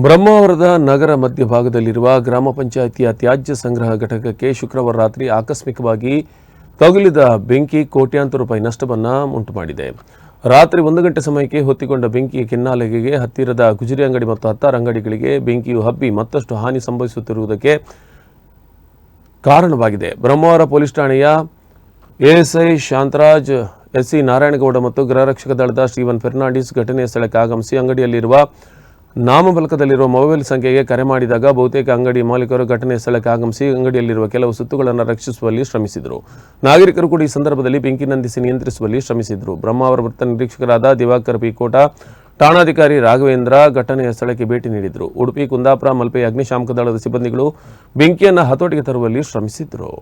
ಬ್ರಹ್ಮಾವರದ ನಗರ ಮಧ್ಯಭಾಗದಲ್ಲಿರುವ ಗ್ರಾಮ ಪಂಚಾಯಿತಿಯ ತ್ಯಾಜ್ಯ ಸಂಗ್ರಹ ಘಟಕಕ್ಕೆ ಶುಕ್ರವಾರ ರಾತ್ರಿ ಆಕಸ್ಮಿಕವಾಗಿ ತಗುಲಿದ ಬೆಂಕಿ ಕೋಟ್ಯಾಂತರ ರೂಪಾಯಿ ನಷ್ಟವನ್ನು ಉಂಟುಮಾಡಿದೆ. ರಾತ್ರಿ 1 ಗಂಟೆ ಸಮಯಕ್ಕೆ ಹೊತ್ತಿಕೊಂಡ ಬೆಂಕಿಯ ಕೆನ್ನಾಲಿಗೆಗೆ ಹತ್ತಿರದ ಗುಜರಿ ಅಂಗಡಿ ಮತ್ತು 10 ಅಂಗಡಿಗಳಿಗೆ ಬೆಂಕಿಯು ಹಬ್ಬಿ ಮತ್ತಷ್ಟು ಹಾನಿ ಸಂಭವಿಸುತ್ತಿರುವುದಕ್ಕೆ ಕಾರಣವಾಗಿದೆ. ಬ್ರಹ್ಮಾವರ ಪೊಲೀಸ್ ಠಾಣೆಯ ಎಎಸ್ಐ ಶಾಂತರಾಜ್, ಎಸ್ಸಿ ನಾರಾಯಣಗೌಡ ಮತ್ತು ಗೃಹರಕ್ಷಕ ದಳದ ಸ್ಟೀವನ್ ಫೆರ್ನಾಂಡಿಸ್ ಘಟನೆಯ ಸ್ಥಳಕ್ಕೆ ಆಗಮಿಸಿ ಅಂಗಡಿಯಲ್ಲಿರುವ ನಾಮಫಲಕದಲ್ಲಿರುವ ಮೊಬೈಲ್ ಸಂಖ್ಯೆಗೆ ಕರೆ ಮಾಡಿದಾಗ ಬಹುತೇಕ ಅಂಗಡಿ ಮಾಲೀಕರು ಘಟನೆಯ ಸ್ಥಳಕ್ಕೆ ಆಗಮಿಸಿ ಅಂಗಡಿಯಲ್ಲಿರುವ ಕೆಲವು ಸುತ್ತುಗಳನ್ನು ರಕ್ಷಿಸುವಲ್ಲಿ ಶ್ರಮಿಸಿದರು. ನಾಗರಿಕರು ಕೂಡ ಈ ಸಂದರ್ಭದಲ್ಲಿ ಬೆಂಕಿ ನಂದಿಸಿ ನಿಯಂತ್ರಿಸುವಲ್ಲಿ ಶ್ರಮಿಸಿದರು. ಬ್ರಹ್ಮಾವರ ವೃತ್ತ ನಿರೀಕ್ಷಕರಾದ ದಿವಾಕರ್ ಪಿ ಕೋಟ, ಠಾಣಾಧಿಕಾರಿ ರಾಘವೇಂದ್ರ ಘಟನೆಯ ಸ್ಥಳಕ್ಕೆ ಭೇಟಿ ನೀಡಿದರು. ಉಡುಪಿ, ಕುಂದಾಪುರ, ಮಲ್ಪೆ ಅಗ್ನಿಶಾಮಕ ದಳದ ಸಿಬ್ಬಂದಿಗಳು ಬೆಂಕಿಯನ್ನು ಹತೋಟಿಗೆ ತರುವಲ್ಲಿ ಶ್ರಮಿಸಿದರು.